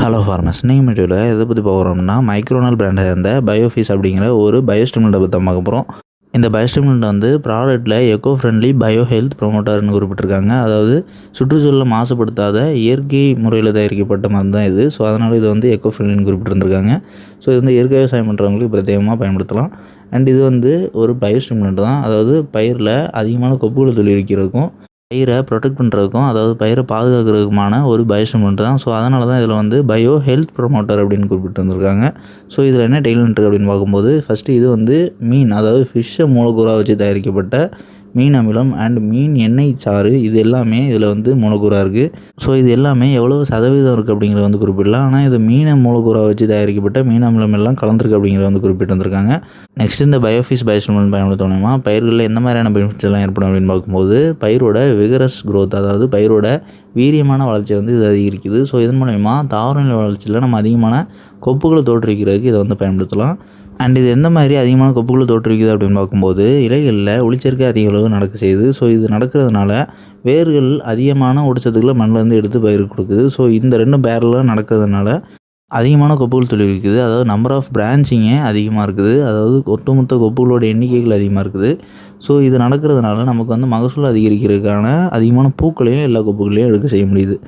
Hello farmers, இன்னைக்கு வீடியோவில் எதை பற்றி பார்க்குறோம்னா மைக்ரோனல் பிராண்டை சேர்ந்த பயோஃபீஸ் அப்படிங்கிற ஒரு பயோஸ்டிமுலண்ட்டை பற்றி பார்க்க போகிறோம். இந்த பயோஸ்டிமுலண்ட் வந்து ப்ராடக்ட்டில் எக்கோ ஃப்ரெண்ட்லி பயோ ஹெல்த் ப்ரொமோட்டர்னு குறிப்பிட்டிருக்காங்க. அதாவது சுற்றுச்சூழலை மாசுபடுத்தாத இயற்கை முறையில் தயாரிக்கப்பட்ட மருந்து தான் இது. ஸோ அதனால் இது வந்து எக்கோ ஃப்ரெண்ட்லின்னு குறிப்பிட்டிருந்திருக்காங்க. ஸோ இது வந்து இயற்கை விவசாயம் பண்ணுறவங்களுக்கு பிரத்யேகமாக பயன்படுத்தலாம். அண்ட் இது வந்து ஒரு பயோஸ்டிமுலண்ட் தான். அதாவது பயிரில் அதிகமான கொப்புகளை தொழிற்கிறதுக்கும் பயிரை ப்ரொடெக்ட் பண்ணுறதுக்கும், அதாவது பயிரை பாதுகாக்கிறதுக்குமான ஒரு பயோஸ்டிமுலண்ட் தான். ஸோ அதனால தான் இதில் வந்து பயோ ஹெல்த் ப்ரொமோட்டர் அப்படின்னு குறிப்பிட்டு வந்திருக்காங்க. ஸோ இதில் என்ன டெய்லண்ட் இருக்குது அப்படின்னு பார்க்கும்போது, ஃபஸ்ட்டு இது வந்து மீன், அதாவது ஃபிஷ்ஷை மூலக்கூறாக வச்சு தயாரிக்கப்பட்ட மீன் அமிலம் அண்ட் மீன் எண்ணெய் சாறு, இது எல்லாமே இதில் வந்து மூலக்கூறாக இருக்குது. ஸோ இது எல்லாமே எவ்வளோ சதவீதம் இருக்குது அப்படிங்கிறத வந்து குறிப்பிடலாம். ஆனால் இது மீனை மூலக்கூறாக வச்சு தயாரிக்கப்பட்ட மீன் அமிலம் எல்லாம் கலந்துருக்கு அப்படிங்கிறத வந்து குறிப்பிட்டு வந்திருக்காங்க. நெக்ஸ்ட் இந்த பயோஃபீஸ் பயோஸ்டிமுலண்ட் பயன்படுத்தணுமா பயிர்களில் எந்த மாதிரியான பெனிஃபிட்ஸ் எல்லாம் ஏற்படும் அப்படின்னு பார்க்கும்போது, பயிரோட விகரஸ் க்ரோத், அதாவது பயிரோட வீரியமான வளர்ச்சியை வந்து இது அதிகரிக்குது. ஸோ இதன் மூலயமா தாவரநிலை வளர்ச்சியில் நம்ம அதிகமான கொப்புகளை தோற்றுவிக்கிறதுக்கு இதை வந்து பயன்படுத்தலாம். அண்ட் இது எந்த மாதிரி அதிகமான கொப்புகளை தோற்றுவிக்குது அப்படின்னு பார்க்கும்போது, இலைகளில் ஒளிச்சேர்க்கை அதிக அளவு நடக்க செய்யுது. ஸோ இது நடக்கிறதுனால வேர்கள் அதிகமான ஊட்டச்சத்துக்களை மண்ணிலேருந்து எடுத்து பயிருக்கு கொடுக்குது. ஸோ இந்த ரெண்டும் பேரலாக நடக்கிறதுனால அதிகமான கொப்புகள் தொழிற்குது. அதாவது நம்பர் ஆஃப் பிரான்ச்சிங்கே அதிகமாக இருக்குது. அதாவது ஒட்டுமொத்த கொப்புகளோட எண்ணிக்கைகள் அதிகமாக இருக்குது. ஸோ இது நடக்கிறதுனால நமக்கு வந்து மகசூல் அதிகரிக்கிறதுக்கான அதிகமான பூக்களையும் எல்லா கொப்புகளையும் எடுக்க செய்ய முடியுது.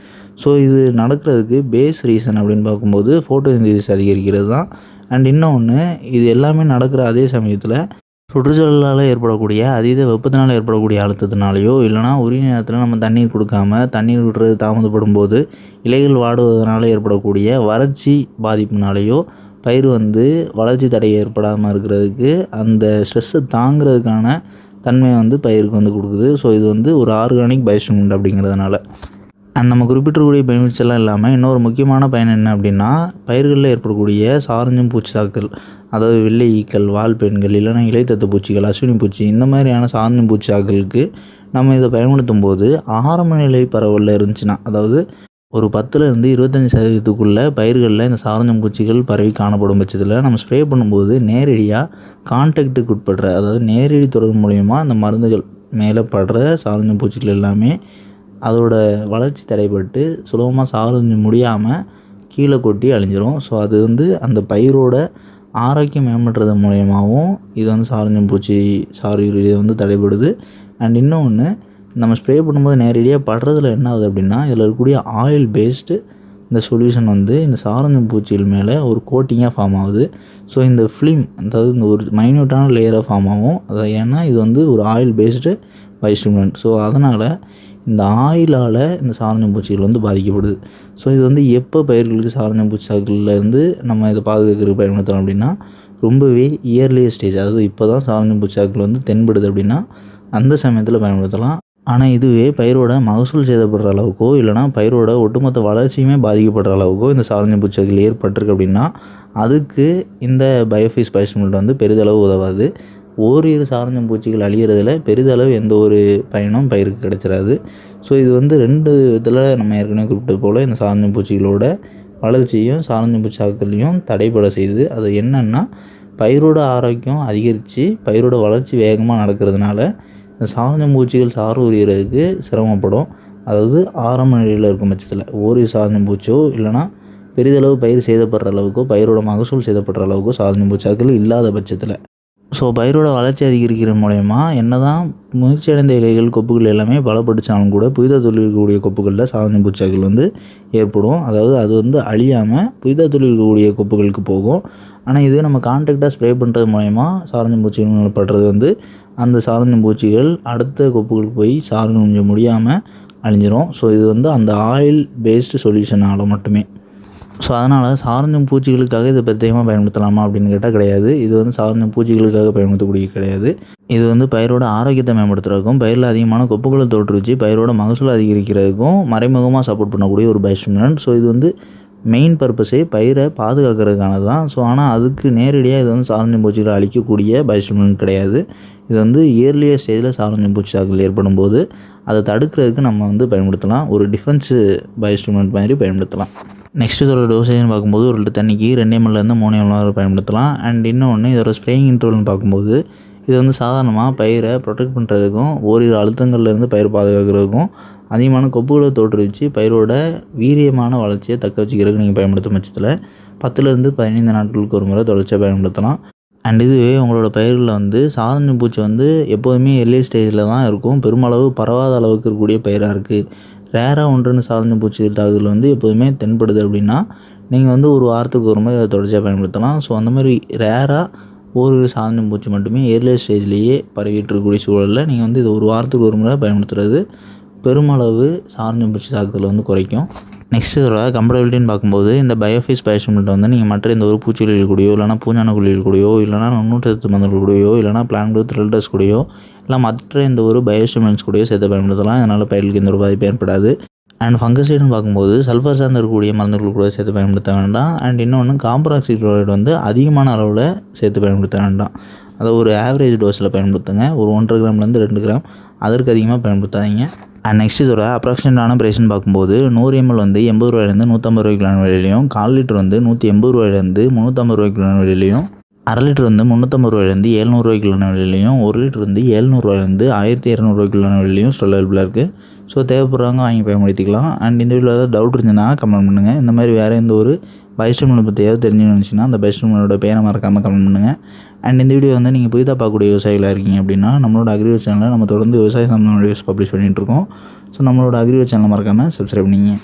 ஸோ இது நடக்கிறதுக்கு பேஸ் ரீசன் அப்படின்னு பார்க்கும்போது ஃபோட்டோசிந்தசிஸ் அதிகரிக்கிறது தான். அண்ட் இன்னொன்று, இது எல்லாமே நடக்கிற அதே சமயத்தில் சுற்றுச்சூழலால் ஏற்படக்கூடிய அதீத வெப்பத்தினால் ஏற்படக்கூடிய அழுத்தத்தினாலேயோ, இல்லைனா உரிய நேரத்தில் நம்ம தண்ணீர் கொடுக்காம தண்ணீர் விடுறது தாமதப்படும் போது இலைகள் வாடுவதனால ஏற்படக்கூடிய வறட்சி பாதிப்புனாலேயோ பயிர் வந்து வளர்ச்சி தடை ஏற்படாமல் இருக்கிறதுக்கு அந்த ஸ்ட்ரெஸ்ஸை தாங்கிறதுக்கான தன்மையை வந்து பயிருக்கு வந்து கொடுக்குது. ஸோ இது வந்து ஒரு ஆர்கானிக் பயோஸ்டிமுலண்ட் அப்படிங்கிறதுனால. அண்ட் நம்ம குறிப்பிட்டிருக்கக்கூடிய பெனிஃபிட்ஸ் எல்லாம் இல்லாமல் இன்னொரு முக்கியமான பயன் என்ன அப்படின்னா, பயிர்களில் ஏற்படக்கூடிய சாரஞ்சும் பூச்சி தாக்கல், அதாவது வெள்ளை ஈக்கள், வால் பெண்கள், இல்லைனா இலைத்தத்து பூச்சிகள், அஸ்வினி பூச்சி, இந்த மாதிரியான சாரஞ்சும் பூச்சி தாக்கலுக்கு நம்ம இதை பயன்படுத்தும் போது ஆரம்ப நிலை பரவலில் இருந்துச்சுன்னா, அதாவது ஒரு 10லேருந்து 25% பயிர்களில் இந்த சாரஞ்சும் பூச்சிகள் பரவி காணப்படும் பட்சத்தில் நம்ம ஸ்ப்ரே பண்ணும்போது நேரடியாக கான்டாக்டுக்கு உட்படுற, அதாவது நேரடி தொடர்பு மூலயமா அந்த மருந்துகள் மேலே படுற சாரஞ்சும் பூச்சிகள் எல்லாமே அதோட வளர்ச்சி தடைப்பட்டு சுலபமாக சாரஞ்சு முடியாமல் கீழே கொட்டி அழிஞ்சிரும். ஸோ அது வந்து அந்த பயிரோட ஆரோக்கியம் மேம்படுறது மூலயமாவும் இது வந்து சாரஞ்சும் பூச்சி இது வந்து தடைப்படுது. அண்ட் இன்னொன்று, நம்ம ஸ்ப்ரே பண்ணும்போது நேரடியாக படுறதுல என்ன ஆகுது அப்படின்னா, இதில் இருக்கக்கூடிய ஆயில் பேஸ்டு இந்த சொல்யூஷன் வந்து இந்த சாரஞ்சும் பூச்சிகள் மேலே ஒரு கோட்டிங்காக ஃபார்ம் ஆகுது. ஸோ இந்த ஃபிலிம், அதாவது இந்த ஒரு மைன்யூட்டான லேயராக ஃபார்ம் ஆகும். அது ஏன்னா இது வந்து ஒரு ஆயில் பேஸ்டு பயோஸ்டிமுலண்ட். ஸோ அதனால் இந்த ஆயிலால் இந்த சாரஞ்சும் பூச்சிகள் வந்து பாதிக்கப்படுது. ஸோ இது வந்து எப்போ பயிர்களுக்கு சாரஞ்சும் பூச்சி தாக்கல்லேருந்து நம்ம இதை பாதுகாக்கிறதுக்கு பயன்படுத்தலாம் அப்படின்னா, ரொம்பவே இயர்லியர் ஸ்டேஜ், அதாவது இப்போ தான் சாரஞ்சும் பூச்சி தாக்கல் வந்து தென்படுது அப்படின்னா அந்த சமயத்தில் பயன்படுத்தலாம். ஆனால் இதுவே பயிரோட மகசூல் சேதப்படுற அளவுக்கோ, இல்லைனா பயிரோட ஒட்டுமொத்த வளர்ச்சியுமே பாதிக்கப்படுற அளவுக்கோ இந்த சாரஞ்சும் பூச்சிகள் ஏற்பட்டிருக்கு அப்படின்னா அதுக்கு இந்த பயோஃபீஸ் பயோஸ்டிமுலண்ட் வந்து பெரிதளவு உதவாது. ஓரிரு சாரஞ்சும் பூச்சிகள் அழிகிறதுல பெரிதளவு எந்த ஒரு பயனும் பயிருக்கு கிடைச்சிடாது. ஸோ இது வந்து 2 இதில் நம்ம ஏற்கனவே குறிப்பிட்டது போல் இந்த சாரஞ்சும் பூச்சிகளோட வளர்ச்சியும் சாரஞ்சும் பூச்சி தாக்கலையும் தடைப்பட செய்யுது. அது என்னென்னா, பயிரோட ஆரோக்கியம் அதிகரித்து பயிரோட வளர்ச்சி வேகமாக நடக்கிறதுனால இந்த சாரஞ்சும் பூச்சிகள் சாறு உரியறதுக்கு சிரமப்படும். அதாவது ஆரம்ப நிலையில் இருக்கும் பட்சத்தில் ஓரிரு சாரஞ்சும் பூச்சியோ, இல்லைனா பெரிதளவு பயிர் சேதப்படுற அளவுக்கோ, பயிரோட மகசூல் சேதப்படுற அளவுக்கோ சாரஞ்சும் பூச்சி தாக்கல் இல்லாத பட்சத்தில், ஸோ பயிரோட வளர்ச்சி அதிகரிக்கிற மூலயமா என்ன தான் முயற்சி அடைந்த இலைகள் கொப்புகள் எல்லாமே பலப்படுத்தினாலும் கூட புதிதாக தொழிற்கக்கூடிய கொப்புகளில் சாரஞ்சும் பூச்சி தாக்கல் வந்து ஏற்படும். அதாவது அது வந்து அழியாமல் புதிதாக தொழிற்கக்கூடிய கொப்புகளுக்கு போகும். ஆனால் இது நம்ம கான்டாக்டாக ஸ்ப்ரே பண்ணுறது மூலயமா சாரஞ்சும் பூச்சிகள் படுறது வந்து அந்த சாரஞ்சும் பூச்சிகள் அடுத்த கொப்புகளுக்கு போய் சாரஞ்சு முடியாமல் அழிஞ்சிரும். ஸோ இது வந்து அந்த ஆயில் பேஸ்டு சொல்யூஷனால் மட்டுமே. ஸோ அதனால் சாரஞ்சும் பூச்சிகளுக்காக இதை பிரத்யேகமாக பயன்படுத்தலாமா அப்படின்னு கேட்டால் கிடையாது. இது வந்து சாரஞ்சும் பூச்சிகளுக்காக பயன்படுத்தக்கூடிய கிடையாது. இது வந்து பயிரோட ஆரோக்கியத்தை மேம்படுத்துறதுக்கும், பயிரில் அதிகமான கொப்புகளை தோற்றுவிச்சு பயிரோட மகசூல் அதிகரிக்கிறதுக்கும் மறைமுகமாக சப்போர்ட் பண்ணக்கூடிய ஒரு பயோஸ்டிமுலண்ட். ஸோ இது வந்து மெயின் பர்பஸே பயிரை பாதுகாக்கிறதுக்கானது தான். ஸோ ஆனால் அதுக்கு நேரடியாக இது வந்து சாரஞ்சும் பூச்சிகளை அழிக்கக்கூடிய பயோஸ்டிமுலண்ட் கிடையாது. இது வந்து இயர்லியர் ஸ்டேஜில் சாரஞ்சும் பூச்சி தாக்கல் ஏற்படும் போது அதை தடுக்கிறதுக்கு நம்ம வந்து பயன்படுத்தலாம். ஒரு டிஃபென்ஸு பயோஸ்டிமுலண்ட் மாதிரி பயன்படுத்தலாம். நெக்ஸ்ட் இதோட டோசேஜ்னு பார்க்கும்போது 1 லிட்டர் தண்ணிக்கு 2 ml-லேருந்து 3 ml வரை பயன்படுத்தலாம். அண்ட் இன்னொன்று, இதோட ஸ்ப்ரேயிங் இன்டர்வல்னு பார்க்கும்போது இது வந்து சாதாரணமாக பயிரை ப்ரொடெக்ட் பண்ணுறதுக்கும் ஓரிரு அழுத்தங்கள்லேருந்து பயிர் பாதுகாக்கிறதுக்கும் அதிகமான கொப்புகளை தோற்றுவிச்சு பயிரோட வீரியமான வளர்ச்சியை தக்க வச்சுக்கிறதுக்கு நீங்கள் பயன்படுத்தும் பட்சத்தில் 10லேருந்து 15 நாட்களுக்கு ஒரு முறை தொடர்ச்சியாக பயன்படுத்தலாம். அண்ட் இதுவே உங்களோட பயிர்களில் வந்து சாதனை பூச்சி வந்து எப்போதுமே எர்லி ஸ்டேஜில் தான் இருக்கும். பெருமளவு பரவாத அளவுக்கு இருக்கக்கூடிய பயிராக இருக்குது. ரேராக ஒன்றுன்னு சாதனை பூச்சி தாக்குதல் வந்து எப்போதுமே தென்படுது அப்படின்னா நீங்கள் வந்து ஒரு வாரத்துக்கு ஒரு முறை அதை தொடர்ச்சியாக பயன்படுத்தலாம். ஸோ அந்த மாதிரி ரேராக ஒரு சாதனை பூச்சி மட்டுமே ஏர்லி ஸ்டேஜ்லேயே பரவிட்டு இருக்கக்கூடிய சூழலில் நீங்கள் வந்து இது ஒரு வாரத்துக்கு ஒரு முறை பயன்படுத்துகிறது பெருமளவு சாதனை பூச்சி தாக்குதலை வந்து குறைக்கும். நெக்ஸ்ட் இதோட கம்ஃபர்டபிலிட்டின்னு பார்க்கும்போது இந்த பயோஃபேஸ் பயோஸ்டிமுலண்ட் வந்து நீங்கள் மற்ற இந்த ஒரு பூச்சிகளில் கூடயோ இல்லைனா பூஞ்சான குழிகள் கூடயோ இல்லைனா நுண்ணூட்டச்சத்து மருந்துகள் கூடயோ இல்லைனா பிளான் குரோத் த்ரில்டர்ஸ் கூடயோ இல்லை மற்ற இந்த ஒரு பயோஸ்டிமுலண்ட்ஸ் கூடயோ சேர்த்து பயன்படுத்தலாம். இதனால் பயிர்களுக்கு எந்த ஒரு பாதிப்பு ஏற்படாது. அண்ட் ஃபங்கசைடுன்னு பார்க்கும்போது சல்ஃபர் சார்ந்து இருக்கக்கூடிய மருந்துகள் கூட சேர்த்து பயன்படுத்த வேண்டாம். அண்ட் இன்னொன்று காப்பர் ஆக்சிக்ளோரைடு வந்து அதிகமான அளவில் சேர்த்து பயன்படுத்த வேண்டாம். அதை ஒரு ஆவரேஜ் டோஸில் பயன்படுத்துங்க. ஒரு 1.5 கிராம்லேருந்து 2 கிராம், அதற்கு அதிகமாக பயன்படுத்தாதீங்க. அண்ட் நெக்ஸ்ட் இதோட அப்ராக்சிமேட்டான ப்ரைஸ்ன்னு பார்க்கும்போது 100 ml வந்து 80 ரூபாயிலேருந்து 150 ரூபாய்க்கான விலையிலையும், 1/4 லிட்டர் வந்து 180 ரூபாயிலேருந்து 350 ரூபாய்க்கான விலையிலையும், 1/2 லிட்டர் வந்து 350 ரூபாயிலேருந்து 700 ரூபாய்க்கான விலையிலையும், 1 லிட்டர் வந்து 700 ரூபாயிலேருந்து 1200 ரூபாய்க்கான விலையிலையும் ஸ்டால் அவைலபிளாக இருக்குது. ஸோ தேவைப்படுறவங்க வாங்கி பயன்படுத்திக்கலாம். அண்ட் இந்த வீடியோவில் ஏதாவது டவுட் இருந்துச்சுன்னா கமெண்ட் பண்ணுங்கள். இந்த மாதிரி வேறு எந்த ஒரு பயோஸ்டிமுலண்ட் பற்றி ஏதாவது தெரிஞ்சுன்னு அந்த பயோஸ்டிமுலண்டோட பேரை மறக்காமல் கமெண்ட் பண்ணுங்கள். அண்ட் இந்த வீடியோ வந்து நீங்கள் புதிதாக பார்க்கக்கூடிய விவசாயிகளாக இருக்கீங்க அப்படின்னா நம்மளோட அக்ரிகல்ச்சர் சேனலில் நம்ம தொடர்ந்து விவசாய சம்பந்தமான வீடியோஸ் பப்ளிஷ் பண்ணிகிட்ருக்கோம். ஸோ நம்மளோட அக்ரிகல்ச்சர் சேனலை மறக்காமல் சப்ஸ்கிரைப் பண்ணிங்க.